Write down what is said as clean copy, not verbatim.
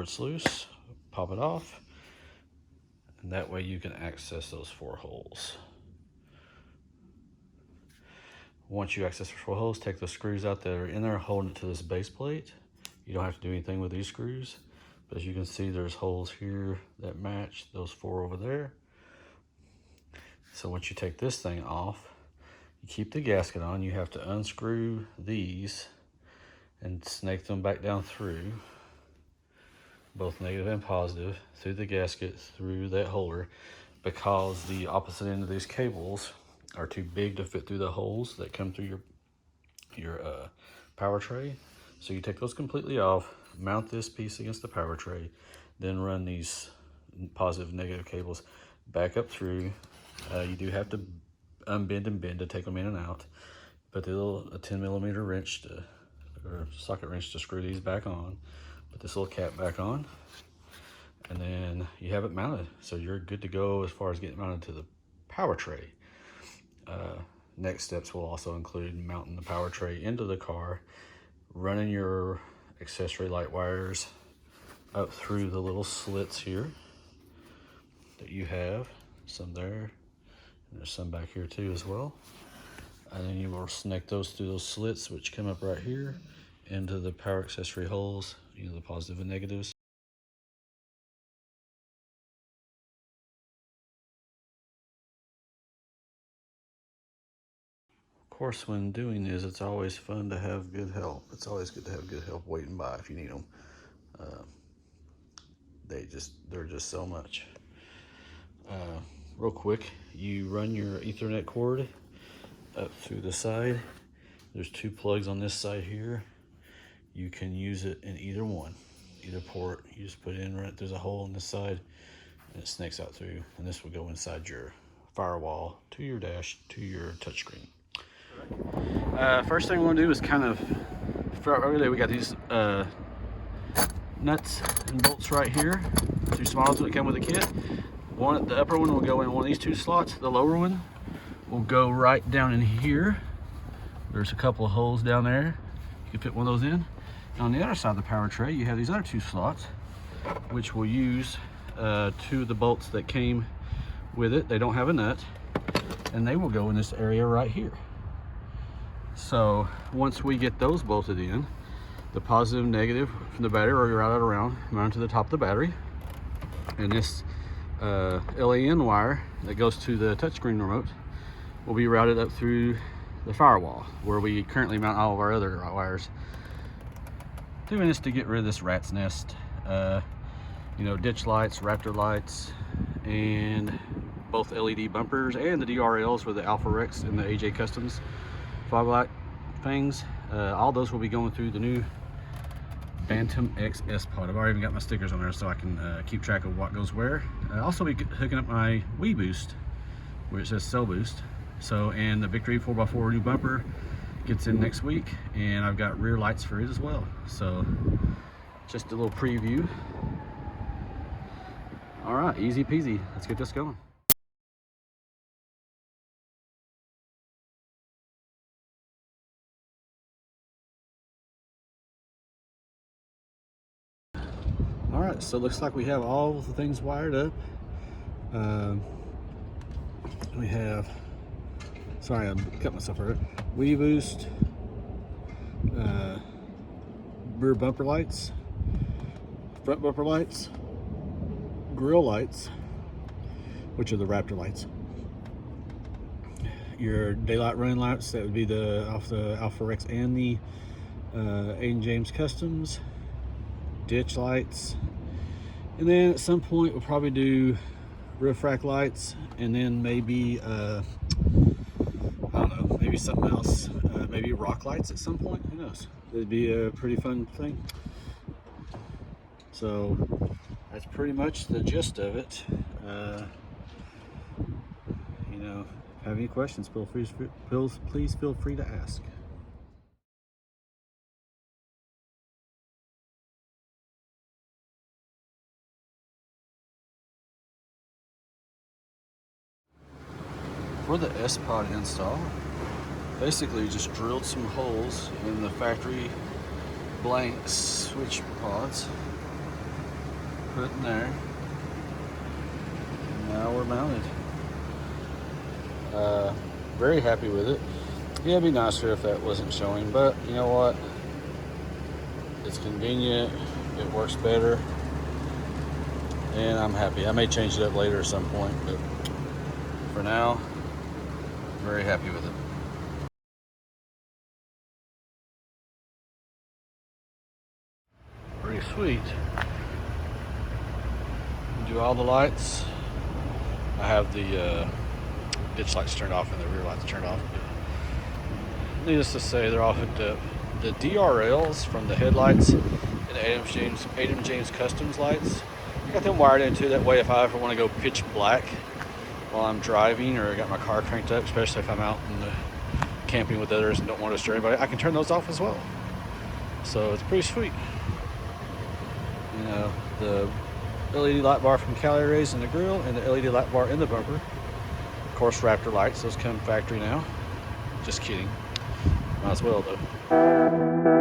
it's loose, pop it off, and that way you can access those 4 holes. Once you access the 4 holes, take the screws out that are in there, holding it to this base plate. You don't have to do anything with these screws, but as you can see, there's holes here that match those 4 over there. So once you take this thing off, you keep the gasket on. You have to unscrew these and snake them back down through, both negative and positive, through the gasket, through that holder, because the opposite end of these cables are too big to fit through the holes that come through your power tray. So you take those completely off, mount this piece against the power tray, then run these positive and negative cables back up through. You do have to unbend and bend to take them in and out, but the little 10mm wrench or socket wrench to screw these back on. Put this little cap back on, and then you have it mounted. So you're good to go as far as getting mounted to the power tray. Next steps will also include mounting the power tray into the car, running your accessory light wires up through the little slits here that you have, some there, and there's some back here too as well. And then you will snake those through those slits, which come up right here, into the power accessory holes, you know, the positive and negatives. Of course, when doing this, it's always fun to have good help. It's always good to have good help waiting by if you need them. They're just so much. Real quick, you run your Ethernet cord up through the side. There's 2 plugs on this side here. You can use it in either one, either port. You just put it in right, there's a hole in this side, and it snakes out through, and this will go inside your firewall to your dash, to your touchscreen. First thing we want to do is kind of, we got these nuts and bolts right here, 2 small ones that come with the kit. The upper one will go in one of these 2 slots. The lower one will go right down in here. There's a couple of holes down there. You can fit one of those in. And on the other side of the power tray, you have these other 2 slots, which will use 2 of the bolts that came with it. They don't have a nut, and they will go in this area right here. So once we get those bolted in, the positive and negative from the battery are routed around, mounted to the top of the battery. And this LAN wire that goes to the touchscreen remote will be routed up through the firewall, where we currently mount all of our other wires. Doing this to get rid of this rat's nest. You know, ditch lights, raptor lights, and both LED bumpers, and the DRLs for the Alpha Rex and the AJ Customs fog light things. All those will be going through the new BantamX sPod. I've already even got my stickers on there so I can keep track of what goes where. I'll also be hooking up my Wii Boost, where it says Cell Boost. So, and the Victory 4x4 new bumper gets in next week, and I've got rear lights for it as well. So, just a little preview. All right, easy peasy. Let's get this going. All right, so it looks like we have all the things wired up. We have, sorry, I cut myself hurt. Wii Boost, rear bumper lights, front bumper lights, grill lights, which are the Raptor lights. Your daylight running lights, that would be off the Alpha Rex and the A & James Customs. Ditch lights, and then at some point we'll probably do roof rack lights, and then maybe I don't know, maybe something else, maybe rock lights at some point. Who knows? It'd be a pretty fun thing. So that's pretty much the gist of it. You know, if you have any questions, please feel free to ask. For the sPod install, basically just drilled some holes in the factory blank switch pods put in there. And now we're mounted. Very happy with it. Yeah, it'd be nicer if that wasn't showing, but you know what? It's convenient, it works better, and I'm happy. I may change it up later at some point, but for now, very happy with it. Pretty sweet. Do all the lights. I have the ditch lights turned off and the rear lights turned off. Needless to say, they're all hooked up. The DRLs from the headlights and the Adam James Customs lights, I got them wired in too. That way, if I ever want to go pitch black while I'm driving or I got my car cranked up, especially if I'm out in the camping with others and don't want to disturb anybody, I can turn those off as well. So it's pretty sweet. You know, the LED light bar from Cali Rays in the grill and the LED light bar in the bumper. Of course, Raptor lights, those come factory now. Just kidding. Might as well though.